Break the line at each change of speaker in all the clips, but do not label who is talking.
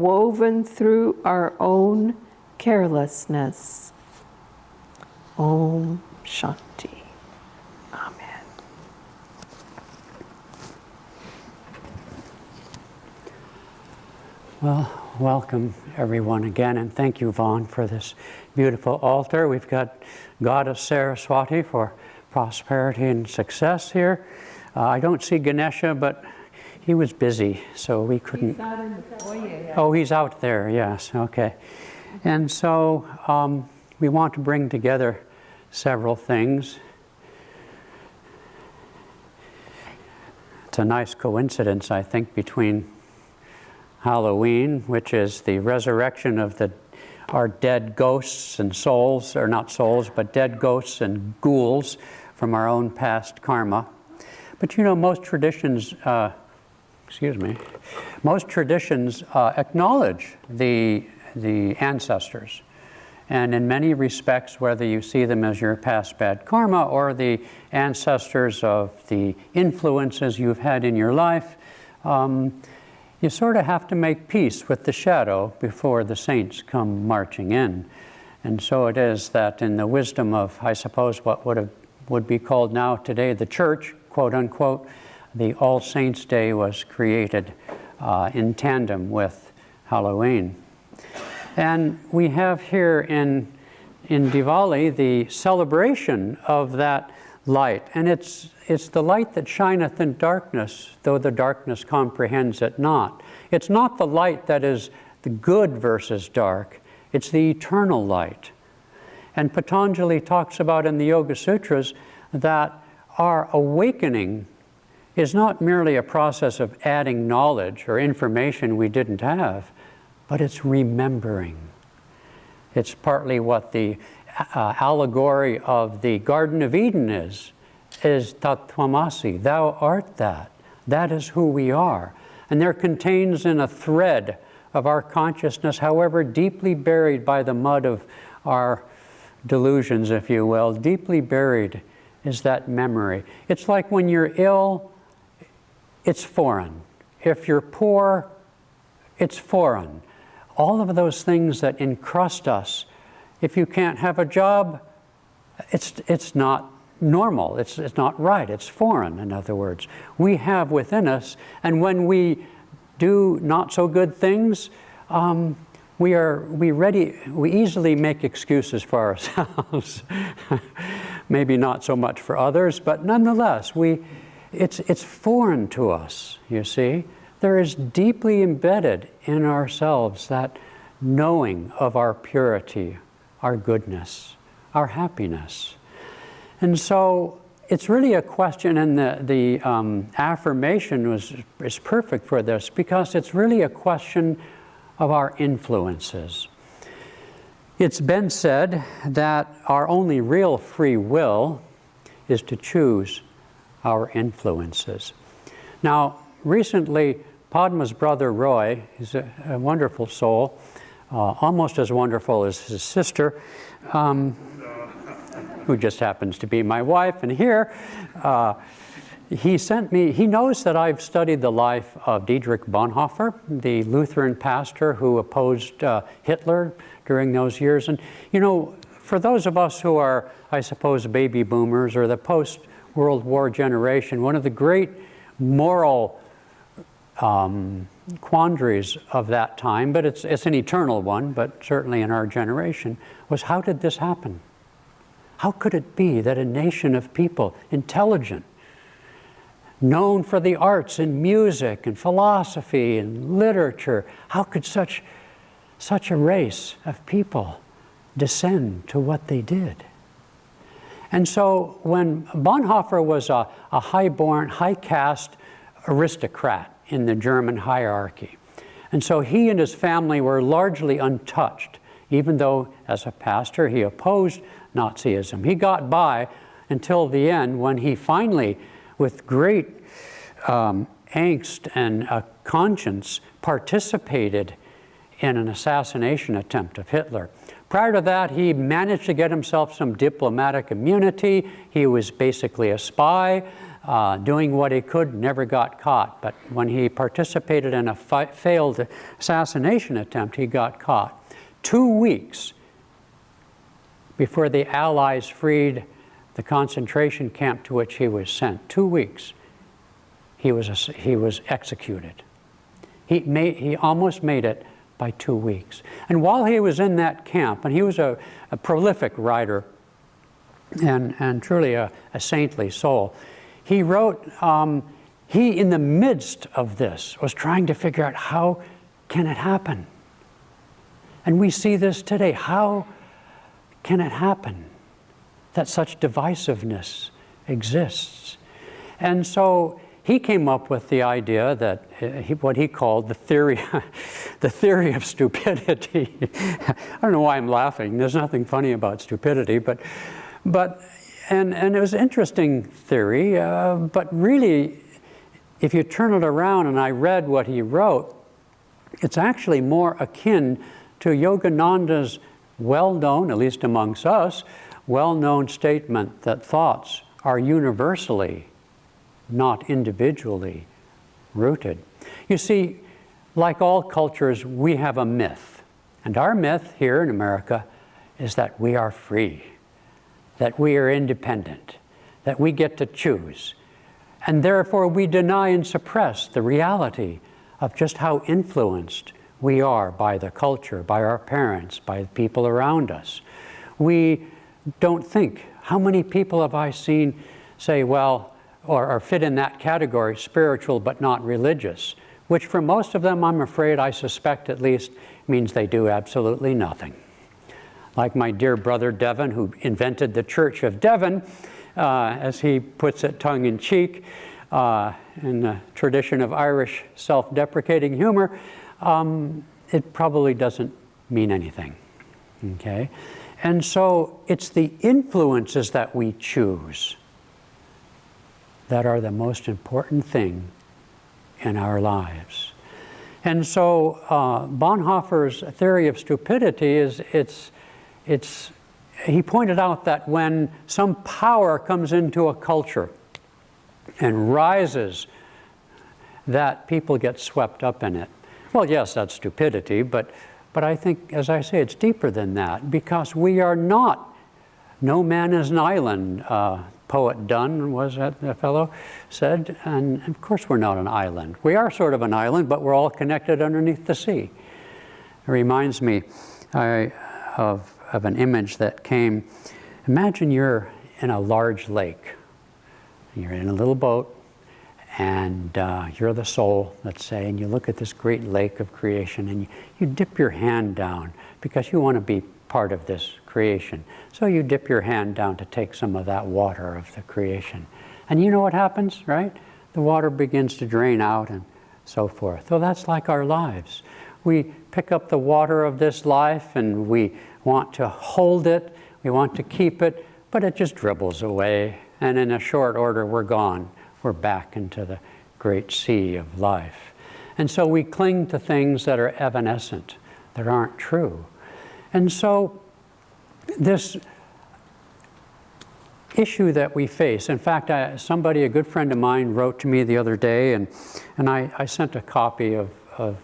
woven through our own carelessness. Om Shanti. Amen.
Well, welcome everyone again, and thank you, Vaughn, for this beautiful altar. We've got Goddess Saraswati for prosperity and success here. I don't see Ganesha, but he was busy, so we couldn't.
He's out in the foyer.
Oh, he's out there, yes, okay. And so we want to bring together several things. It's a nice coincidence, I think, between Halloween, which is the resurrection of our dead ghosts and souls, or not souls, but dead ghosts and ghouls from our own past karma. But you know, most traditions acknowledge the ancestors. And in many respects, whether you see them as your past bad karma or the ancestors of the influences you've had in your life, you sort of have to make peace with the shadow before the saints come marching in. And so it is that in the wisdom of, I suppose, what would be called now today the church, quote unquote, the All Saints' Day was created in tandem with Halloween. And we have here in Diwali the celebration of that light. And it's the light that shineth in darkness, though the darkness comprehends it not. It's not the light that is the good versus dark. It's the eternal light. And Patanjali talks about in the Yoga Sutras that our awakening is not merely a process of adding knowledge or information we didn't have, but it's remembering. It's partly what the allegory of the Garden of Eden is Tat Tvamasi, thou art that. That is who we are. And there contains in a thread of our consciousness, however deeply buried by the mud of our delusions, if you will, deeply buried is that memory. It's like when you're ill, it's foreign. If you're poor, it's foreign. All of those things that encrust us. If you can't have a job, it's not normal. It's not right. It's foreign, in other words. We have within us, and when we do not so good things, we easily make excuses for ourselves. Maybe not so much for others, but nonetheless, it's foreign to us, you see. There is deeply embedded in ourselves that knowing of our purity, our goodness, our happiness. And so it's really a question, and the affirmation is perfect for this, because it's really a question of our influences. It's been said that our only real free will is to choose our influences. Now, recently, Padma's brother Roy, he's a wonderful soul, almost as wonderful as his sister, who just happens to be my wife, and here, he sent me, he knows that I've studied the life of Dietrich Bonhoeffer, the Lutheran pastor who opposed Hitler during those years. And, you know, for those of us who are, I suppose, baby boomers or the post-World War generation, one of the great moral quandaries of that time, but it's an eternal one, but certainly in our generation, was how did this happen? How could it be that a nation of people, intelligent, known for the arts and music and philosophy and literature, how could such a race of people descend to what they did? And so when Bonhoeffer was a high-born, high-caste aristocrat in the German hierarchy, and so he and his family were largely untouched, even though as a pastor he opposed Nazism. He got by until the end, when he finally, with great angst and conscience, participated in an assassination attempt of Hitler. Prior to that, he managed to get himself some diplomatic immunity. He was basically a spy. doing what he could, never got caught. But when he participated in a failed assassination attempt, he got caught. 2 weeks before the Allies freed the concentration camp to which he was sent, 2 weeks, he was executed. He almost made it by 2 weeks. And while he was in that camp, and he was a prolific writer and truly a saintly soul, he wrote, he in the midst of this was trying to figure out, how can it happen? And we see this today. How can it happen that such divisiveness exists? And so he came up with the idea that what he called the theory of stupidity. I don't know why I'm laughing. There's nothing funny about stupidity, but it was an interesting theory. But really, if you turn it around, and I read what he wrote, it's actually more akin to Yogananda's well-known, at least amongst us, well-known statement that thoughts are universally, not individually, rooted. You see, like all cultures, we have a myth. And our myth here in America is that we are free, that we are independent, that we get to choose. And therefore we deny and suppress the reality of just how influenced we are by the culture, by our parents, by the people around us. We don't think, how many people have I seen say, well, or fit in that category, spiritual but not religious, which for most of them, I'm afraid, I suspect at least, means they do absolutely nothing. Like my dear brother Devon, who invented the Church of Devon, as he puts it tongue-in-cheek, in the tradition of Irish self-deprecating humor, it probably doesn't mean anything, okay? And so it's the influences that we choose that are the most important thing in our lives. And so Bonhoeffer's theory of stupidity is, he pointed out that when some power comes into a culture and rises, that people get swept up in it. Well, yes, that's stupidity, but I think, as I say, it's deeper than that, because we are not, no man is an island, poet Donne was that the fellow said, and of course we're not an island. We are sort of an island, but we're all connected underneath the sea. It reminds me of an image that came. Imagine you're in a large lake. You're in a little boat, and you're the soul, let's say, and you look at this great lake of creation, and you dip your hand down because you want to be part of this creation. So you dip your hand down to take some of that water of the creation. And you know what happens, right? The water begins to drain out and so forth. So that's like our lives. We pick up the water of this life and we want to hold it, we want to keep it, but it just dribbles away. And in a short order, we're gone. We're back into the great sea of life. And so we cling to things that are evanescent, that aren't true. And so this issue that we face, in fact, somebody, a good friend of mine, wrote to me the other day, and I sent a copy of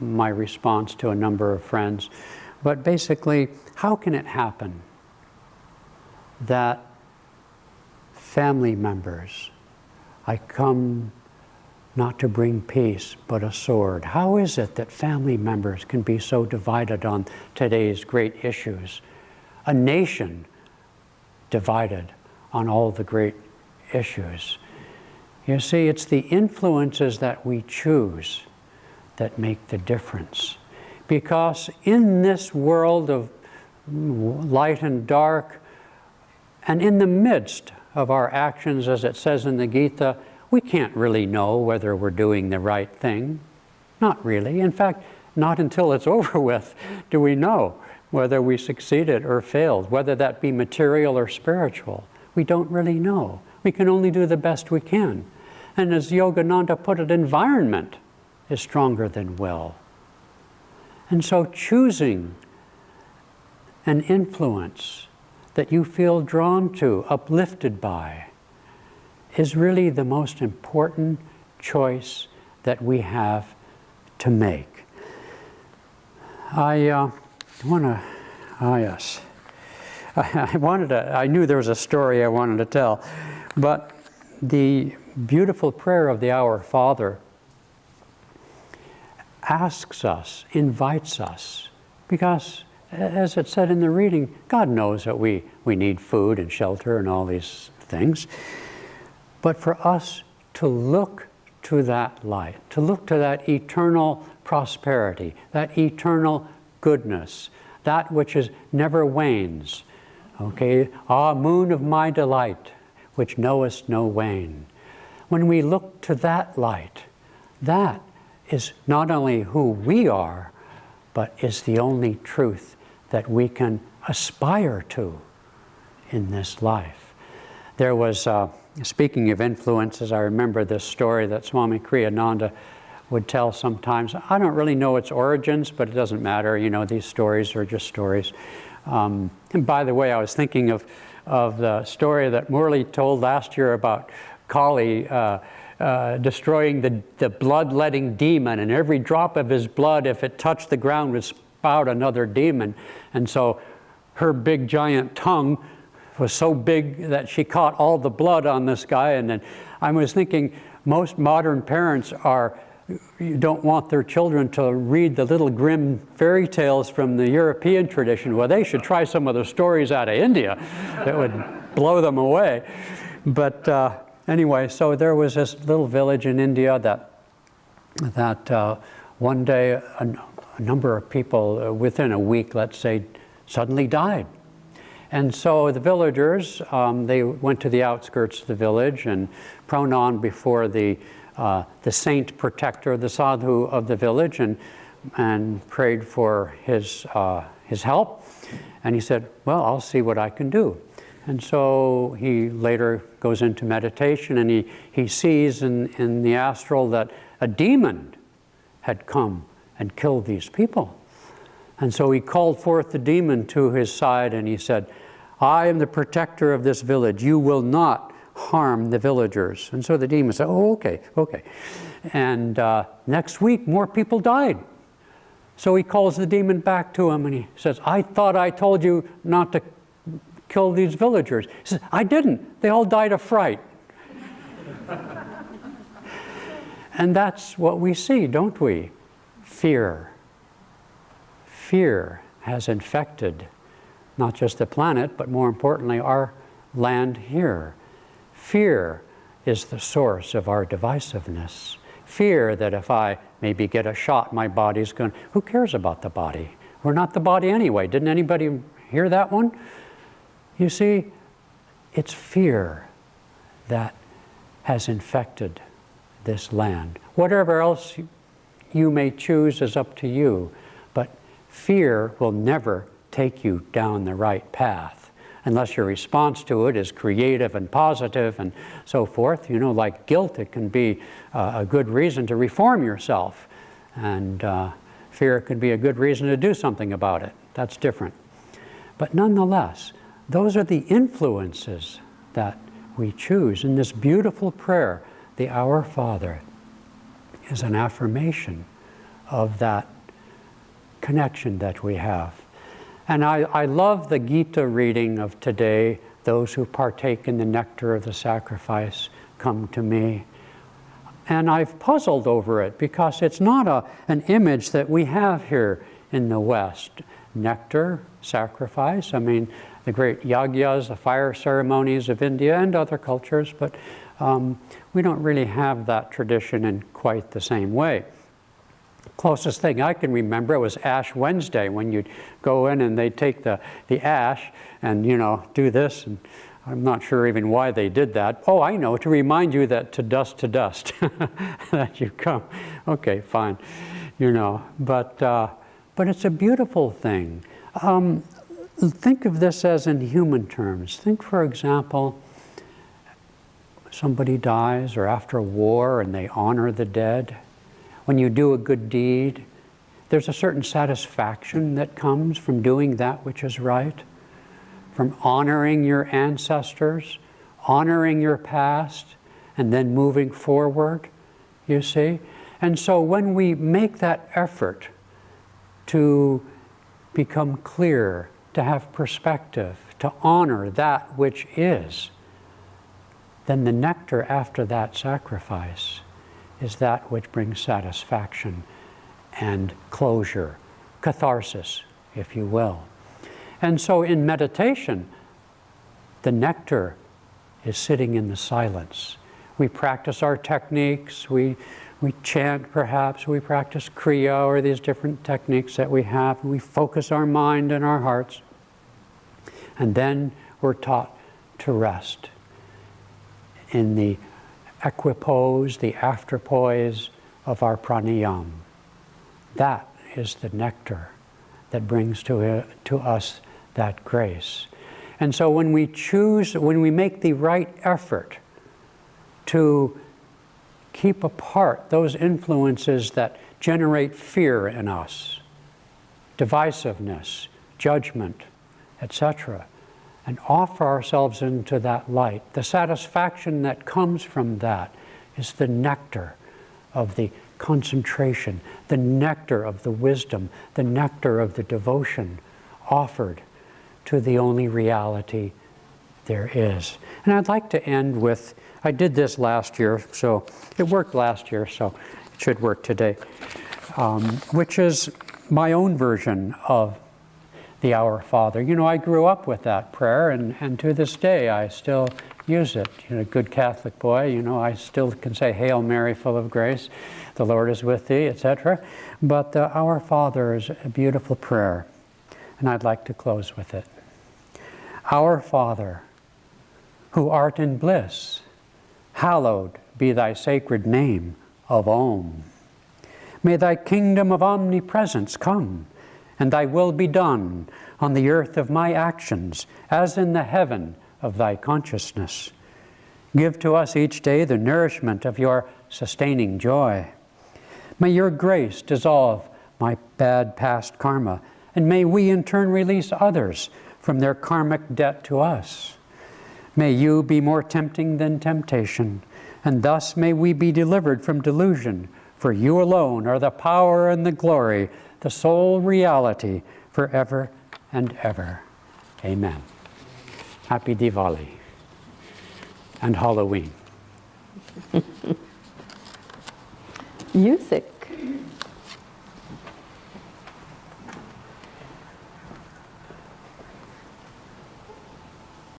my response to a number of friends. But basically, how can it happen that family members, I come not to bring peace, but a sword. How is it that family members can be so divided on today's great issues? A nation divided on all the great issues. You see, it's the influences that we choose that make the difference. Because in this world of light and dark, and in the midst of our actions, as it says in the Gita, we can't really know whether we're doing the right thing. Not really. In fact, not until it's over with do we know whether we succeeded or failed, whether that be material or spiritual. We don't really know. We can only do the best we can. And as Yogananda put it, environment is stronger than will. And so choosing an influence that you feel drawn to, uplifted by, is really the most important choice that we have to make. I knew there was a story I wanted to tell, but the beautiful prayer of the Our Father asks us, invites us, because as it said in the reading, God knows that we need food and shelter and all these things, but for us to look to that light, to look to that eternal prosperity, that eternal goodness, that which never wanes. Okay, ah, moon of my delight, which knowest no wane. When we look to that light, that is not only who we are, but is the only truth that we can aspire to in this life. There was, speaking of influences, I remember this story that Swami Ananda would tell sometimes. I don't really know its origins, but it doesn't matter. You know, these stories are just stories. And by the way, I was thinking of the story that Murli told last year about Kali destroying the bloodletting demon, and every drop of his blood, if it touched the ground, would spout another demon. And so her big giant tongue was so big that she caught all the blood on this guy. And then I was thinking, most modern parents don't want their children to read the little grim fairy tales from the European tradition. Well, they should try some of the stories out of India that would blow them away. But anyway, so there was this little village in India that one day a number of people within a week, let's say, suddenly died. And so the villagers, they went to the outskirts of the village and pronamed before the saint protector, the sadhu of the village, and prayed for his help. And he said, well, I'll see what I can do. And so he later goes into meditation, and he sees in the astral that a demon had come and killed these people. And so he called forth the demon to his side, and he said, I am the protector of this village. You will not harm the villagers. And so the demon said, oh, okay. And next week, more people died. So he calls the demon back to him, and he says, I thought I told you not to kill these villagers. He says, I didn't. They all died of fright. And that's what we see, don't we? Fear. Fear has infected not just the planet, but more importantly, our land here. Fear is the source of our divisiveness. Fear that if I maybe get a shot, my body's going, who cares about the body? We're not the body anyway. Didn't anybody hear that one? You see, it's fear that has infected this land. Whatever else you may choose is up to you, but fear will never take you down the right path unless your response to it is creative and positive and so forth. You know, like guilt, it can be a good reason to reform yourself, and fear could be a good reason to do something about it. That's different. But nonetheless, those are the influences that we choose. In this beautiful prayer, the Our Father is an affirmation of that connection that we have. And I love the Gita reading of today. Those who partake in the nectar of the sacrifice come to me. And I've puzzled over it because it's not an image that we have here in the West. Nectar, sacrifice, I mean, the great yagyas, the fire ceremonies of India and other cultures, but we don't really have that tradition in quite the same way. Closest thing I can remember was Ash Wednesday, when you'd go in and they'd take the ash and, you know, do this. And I'm not sure even why they did that. Oh, I know, to remind you that to dust, that you come. Okay, fine, you know. But it's a beautiful thing. Think of this as in human terms. Think, for example, somebody dies, or after a war and they honor the dead. When you do a good deed, there's a certain satisfaction that comes from doing that which is right, from honoring your ancestors, honoring your past, and then moving forward, you see? And so when we make that effort to become clear, to have perspective, to honor that which is, then the nectar after that sacrifice is that which brings satisfaction and closure, catharsis, if you will. And so in meditation, the nectar is sitting in the silence. We practice our techniques, we chant perhaps, we practice Kriya or these different techniques that we have. We focus our mind and our hearts. And then we're taught to rest in the equipoise, the afterpoise of our pranayama. That is the nectar that brings to us that grace. And so when we make the right effort to keep apart those influences that generate fear in us, divisiveness, judgment, etc., and offer ourselves into that light, the satisfaction that comes from that is the nectar of the concentration, the nectar of the wisdom, the nectar of the devotion offered to the only reality there is. And I'd like to end with, I did this last year, so it worked last year, so it should work today, which is my own version of the Our Father. You know, I grew up with that prayer, and to this day I still use it. You know, good Catholic boy, you know, I still can say, Hail Mary, full of grace, the Lord is with thee, etc. But the Our Father is a beautiful prayer, and I'd like to close with it. Our Father, who art in bliss, hallowed be thy sacred name of Om. May thy kingdom of omnipresence come, and thy will be done on the earth of my actions, as in the heaven of thy consciousness. Give to us each day the nourishment of your sustaining joy. May your grace dissolve my bad past karma, and may we in turn release others from their karmic debt to us. May you be more tempting than temptation, and thus may we be delivered from delusion, for you alone are the power and the glory, the sole reality forever and ever. Amen. Happy Diwali and Halloween.
Music.